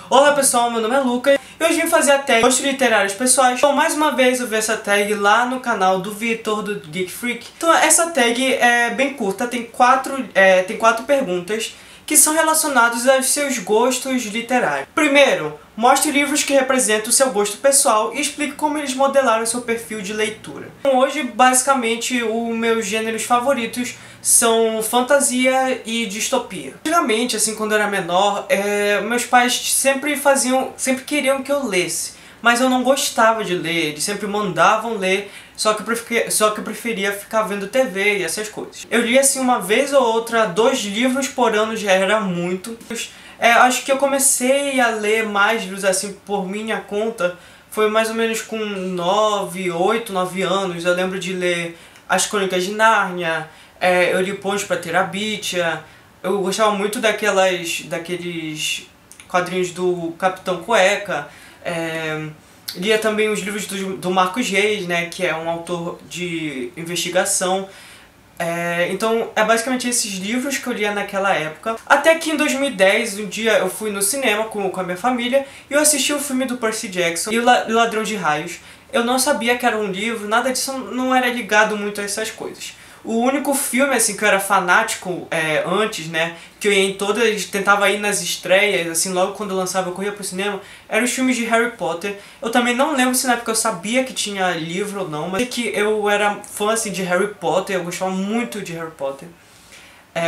Olá pessoal, meu nome é Lucas e hoje vim fazer a tag Gostos Literários Pessoais. Então mais uma vez eu vi essa tag lá no canal do Vitor, do Geek Freak. Então essa tag é bem curta, tem quatro perguntas que são relacionadas aos seus gostos literários. Primeiro, mostre livros que representam o seu gosto pessoal e explique como eles modelaram o seu perfil de leitura. Então, hoje, basicamente, os meus gêneros favoritos são fantasia e distopia. Antigamente, assim, quando eu era menor, meus pais sempre queriam que eu lesse. Mas eu não gostava de ler, eles sempre mandavam ler, só que eu preferia ficar vendo TV e essas coisas. Eu li assim uma vez ou outra, 2 livros por ano já era muito. Acho que eu comecei a ler mais livros assim por minha conta, foi mais ou menos com 8, 9 anos. Eu lembro de ler As Crônicas de Nárnia, eu li Ponte pra Terabithia, eu gostava muito daqueles quadrinhos do Capitão Cueca. Lia também os livros do Marcos Reis, né, que é um autor de investigação. Então é basicamente esses livros que eu lia naquela época. Até que em 2010, um dia eu fui no cinema com a minha família e eu assisti o filme do Percy Jackson e o Ladrão de Raios. Eu não sabia que era um livro, nada disso, não era ligado muito a essas coisas. O único filme assim que eu era fanático antes, né, que eu ia em todas, tentava ir nas estreias, assim, logo quando eu lançava eu corria pro cinema, eram os filmes de Harry Potter. Eu também não lembro se na época eu sabia que tinha livro ou não, mas sei que eu era fã assim de Harry Potter, eu gostava muito de Harry Potter.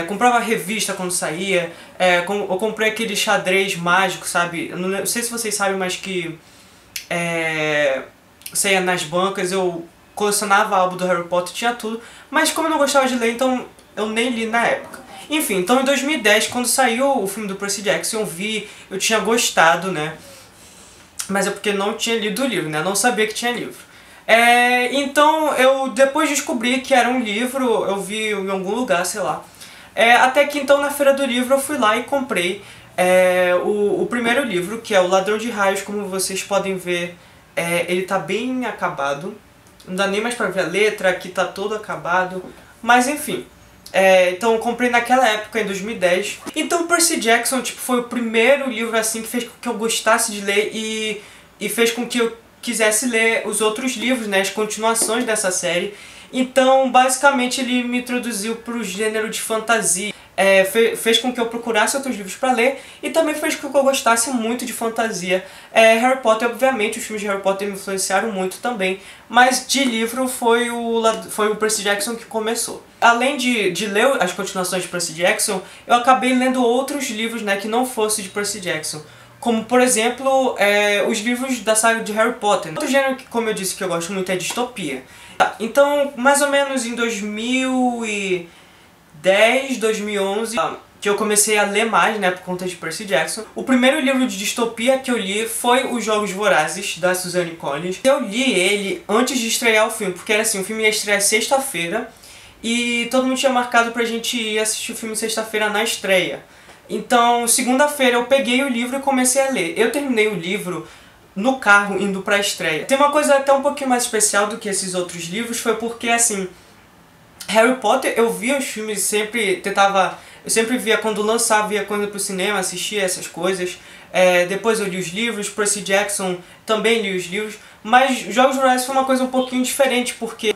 Comprava revista quando saía, eu comprei aquele xadrez mágico, sabe? Eu não sei se vocês sabem, mas que saía nas bancas, eu colecionava álbum do Harry Potter, tinha tudo, mas como eu não gostava de ler, então eu nem li na época. Enfim, então em 2010, quando saiu o filme do Percy Jackson, eu tinha gostado, né? Mas é porque não tinha lido o livro, né? Eu não sabia que tinha livro. Então eu depois descobri que era um livro, eu vi em algum lugar, sei lá. Até que então na Feira do Livro eu fui lá e comprei o primeiro livro, que é O Ladrão de Raios. Como vocês podem ver, ele tá bem acabado. Não dá nem mais pra ver a letra, aqui tá todo acabado. Mas enfim. Então eu comprei naquela época, em 2010. Então Percy Jackson foi o primeiro livro assim que fez com que eu gostasse de ler e fez com que eu quisesse ler os outros livros, né, as continuações dessa série. Então basicamente ele me introduziu pro gênero de fantasia. Fez com que eu procurasse outros livros para ler e também fez com que eu gostasse muito de fantasia. Harry Potter, obviamente, os filmes de Harry Potter me influenciaram muito também, mas de livro foi o Percy Jackson que começou. Além de ler as continuações de Percy Jackson, eu acabei lendo outros livros, né, que não fossem de Percy Jackson. Como, por exemplo, os livros da saga de Harry Potter. Outro gênero que, como eu disse, que eu gosto muito é distopia. Então, mais ou menos em 2010, 2011, que eu comecei a ler mais, né, por conta de Percy Jackson. O primeiro livro de distopia que eu li foi Os Jogos Vorazes, da Suzanne Collins. Eu li ele antes de estrear o filme, porque era assim, o filme ia estrear sexta-feira e todo mundo tinha marcado pra gente ir assistir o filme sexta-feira na estreia. Então, segunda-feira eu peguei o livro e comecei a ler. Eu terminei o livro no carro, indo pra estreia. Tem uma coisa até um pouquinho mais especial do que esses outros livros, foi porque, assim, Harry Potter, eu via os filmes, eu sempre via quando lançava, via quando ia pro cinema, assistia essas coisas. Depois eu li os livros, Percy Jackson também li os livros, mas Jogos Vorazes foi uma coisa um pouquinho diferente, porque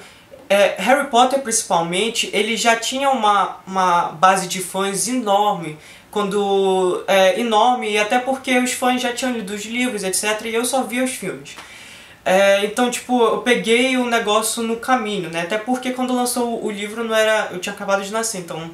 Harry Potter, principalmente, ele já tinha uma base de fãs enorme, enorme, e até porque os fãs já tinham lido os livros, etc, e eu só via os filmes. Então, tipo, eu peguei o negócio no caminho, né? Até porque quando lançou o livro eu tinha acabado de nascer, então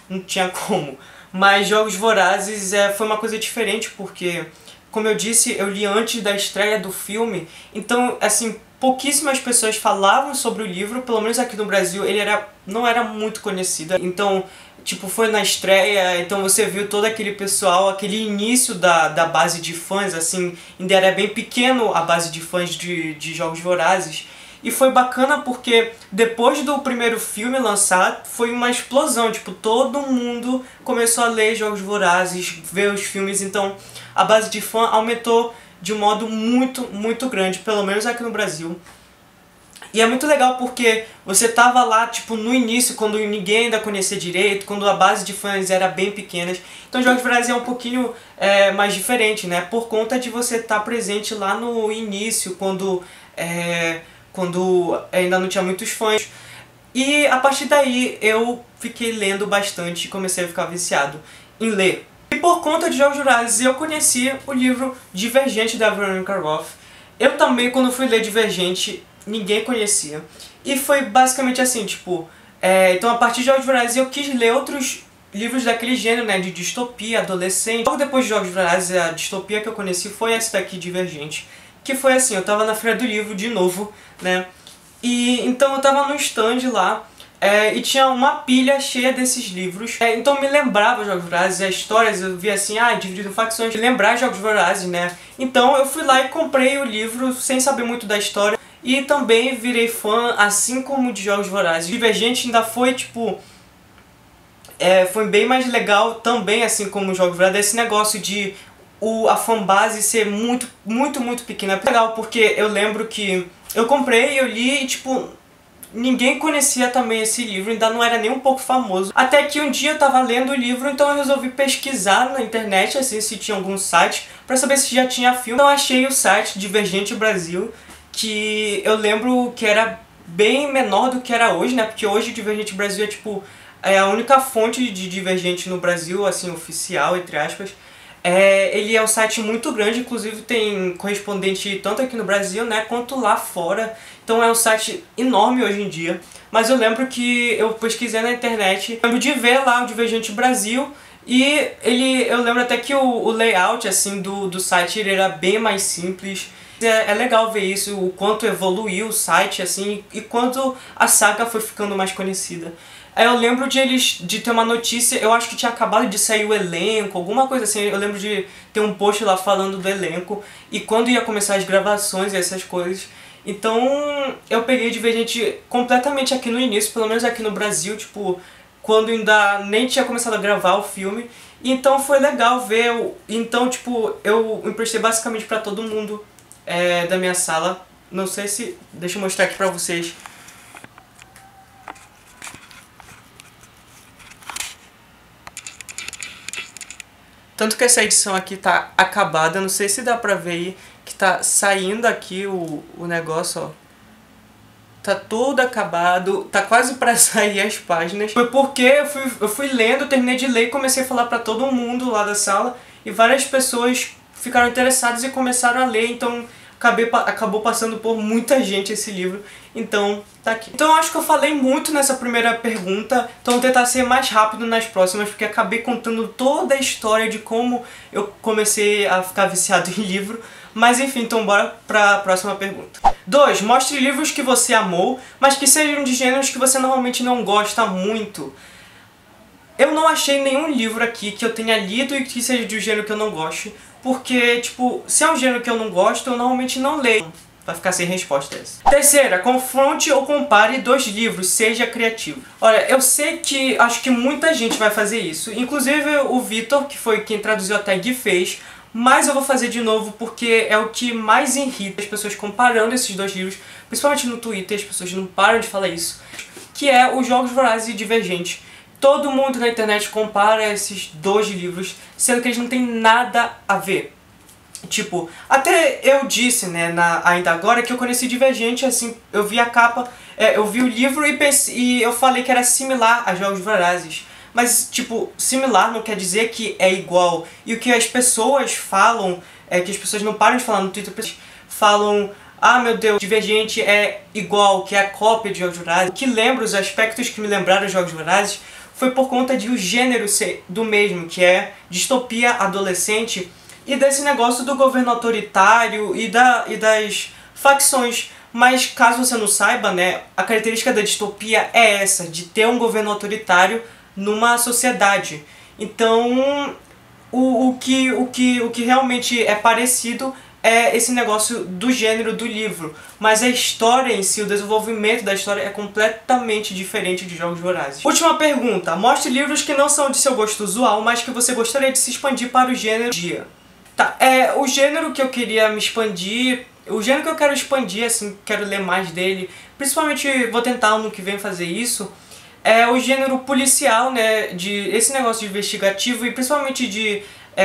não tinha como. Mas Jogos Vorazes foi uma coisa diferente, porque, como eu disse, eu li antes da estreia do filme, então, assim, pouquíssimas pessoas falavam sobre o livro, pelo menos aqui no Brasil ele não era muito conhecido. Então, tipo, foi na estreia, então você viu todo aquele pessoal, aquele início da base de fãs, assim, ainda era bem pequeno a base de fãs de Jogos Vorazes. E foi bacana porque depois do primeiro filme lançar, foi uma explosão, tipo, todo mundo começou a ler Jogos Vorazes, ver os filmes, então a base de fã aumentou de um modo muito, muito grande, pelo menos aqui no Brasil. E é muito legal porque você tava lá, tipo, no início, quando ninguém ainda conhecia direito, quando a base de fãs era bem pequena. Então Jogos Vorazes é um pouquinho mais diferente, né? Por conta de você estar presente lá no início, quando ainda não tinha muitos fãs. E a partir daí eu fiquei lendo bastante e comecei a ficar viciado em ler. E por conta de Jogos Vorazes eu conheci o livro Divergente da Veronica Roth. Eu também, quando fui ler Divergente, ninguém conhecia. E foi basicamente assim, tipo... então a partir de Jogos Vorazes eu quis ler outros livros daquele gênero, né? De distopia, adolescente. Logo depois de Jogos Vorazes, a distopia que eu conheci foi essa daqui, Divergente. Que foi assim, eu tava na Feira do Livro de novo, né? E então eu tava no stand lá, e tinha uma pilha cheia desses livros. Então me lembrava Jogos Vorazes, as histórias, eu via assim, dividido em facções, lembrar Jogos Vorazes, né? Então eu fui lá e comprei o livro sem saber muito da história. E também virei fã, assim como de Jogos Vorazes. Divergente ainda foi, tipo... foi bem mais legal também, assim como Jogos Vorazes, esse negócio de a fanbase ser muito, muito, muito pequena. É legal porque eu lembro que eu comprei, eu li e, tipo, ninguém conhecia também esse livro, ainda não era nem um pouco famoso. Até que um dia eu tava lendo o livro, então eu resolvi pesquisar na internet, assim, se tinha algum site, pra saber se já tinha filme. Então eu achei o site Divergente Brasil, que eu lembro que era bem menor do que era hoje, né? Porque hoje o Divergente Brasil é, tipo, a única fonte de Divergente no Brasil, assim, oficial, entre aspas. Ele é um site muito grande, inclusive tem correspondente tanto aqui no Brasil, né, quanto lá fora. Então é um site enorme hoje em dia. Mas eu lembro que eu pesquisei na internet, lembro de ver lá o Divergente Brasil. E eu lembro até que o layout assim, do site ele era bem mais simples. É legal ver isso, o quanto evoluiu o site assim, e quanto a saga foi ficando mais conhecida. Eu lembro de ter uma notícia, eu acho que tinha acabado de sair o elenco, alguma coisa assim. Eu lembro de ter um post lá falando do elenco e quando ia começar as gravações e essas coisas. Então eu peguei Divergente completamente aqui no início, pelo menos aqui no Brasil, tipo, quando ainda nem tinha começado a gravar o filme. Então foi legal ver, então tipo, eu emprestei basicamente pra todo mundo da minha sala. Não sei se... deixa eu mostrar aqui pra vocês. Tanto que essa edição aqui tá acabada, não sei se dá pra ver aí, que tá saindo aqui o negócio, ó. Tá todo acabado, tá quase pra sair as páginas. Foi porque eu fui lendo, terminei de ler e comecei a falar pra todo mundo lá da sala. E várias pessoas ficaram interessadas e começaram a ler, então acabou passando por muita gente esse livro. Então, tá aqui. Então eu acho que eu falei muito nessa primeira pergunta, então vou tentar ser mais rápido nas próximas, porque acabei contando toda a história de como eu comecei a ficar viciado em livro. Mas enfim, então bora pra próxima pergunta. 2. Mostre livros que você amou, mas que sejam de gêneros que você normalmente não gosta muito. Eu não achei nenhum livro aqui que eu tenha lido e que seja de um gênero que eu não goste, porque, tipo, se é um gênero que eu não gosto, eu normalmente não leio. Vai ficar sem resposta essa. 3. Confronte ou compare 2 livros, seja criativo. Olha, eu sei que acho que muita gente vai fazer isso. Inclusive o Vitor, que foi quem traduziu a tag, fez. Mas eu vou fazer de novo porque é o que mais irrita as pessoas comparando esses 2 livros. Principalmente no Twitter, as pessoas não param de falar isso. Que é os Jogos Vorazes e Divergente. Todo mundo na internet compara esses 2 livros, sendo que eles não têm nada a ver. Tipo, até eu disse, né, ainda agora, que eu conheci Divergente, assim, eu vi a capa, eu vi o livro e eu falei que era similar a Jogos Vorazes. Mas, tipo, similar não quer dizer que é igual. E o que as pessoas falam, que as pessoas não param de falar no Twitter, falam, ah meu Deus, Divergente é igual, que é a cópia de Jogos Vorazes. O que lembra, os aspectos que me lembraram de Jogos Vorazes, foi por conta de o gênero ser do mesmo, que é distopia adolescente, e desse negócio do governo autoritário e das facções. Mas caso você não saiba, né, a característica da distopia é essa, de ter um governo autoritário numa sociedade. Então, o que realmente é parecido é esse negócio do gênero do livro. Mas a história em si, o desenvolvimento da história é completamente diferente de Jogos Vorazes. Última pergunta. Mostre livros que não são de seu gosto usual, mas que você gostaria de se expandir para o gênero dia. Tá, o gênero que eu queria me expandir O gênero que eu quero expandir, assim, quero ler mais dele, principalmente vou tentar ano que vem fazer isso, é o gênero policial, né, esse negócio de investigativo e principalmente de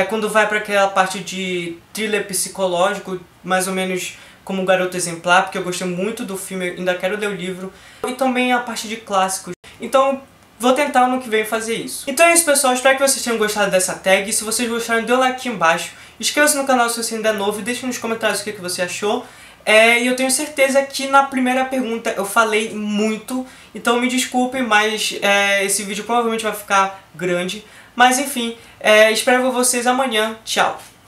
quando vai para aquela parte de thriller psicológico, mais ou menos como Garota Exemplar, porque eu gostei muito do filme, ainda quero ler o livro, e também a parte de clássicos. Então, vou tentar ano que vem fazer isso. Então é isso, pessoal, espero que vocês tenham gostado dessa tag. Se vocês gostaram, dê um like aqui embaixo. Inscreva-se no canal se você ainda é novo e deixe nos comentários o que você achou. E eu tenho certeza que na primeira pergunta eu falei muito, então me desculpe, mas esse vídeo provavelmente vai ficar grande. Mas enfim, espero vocês amanhã. Tchau!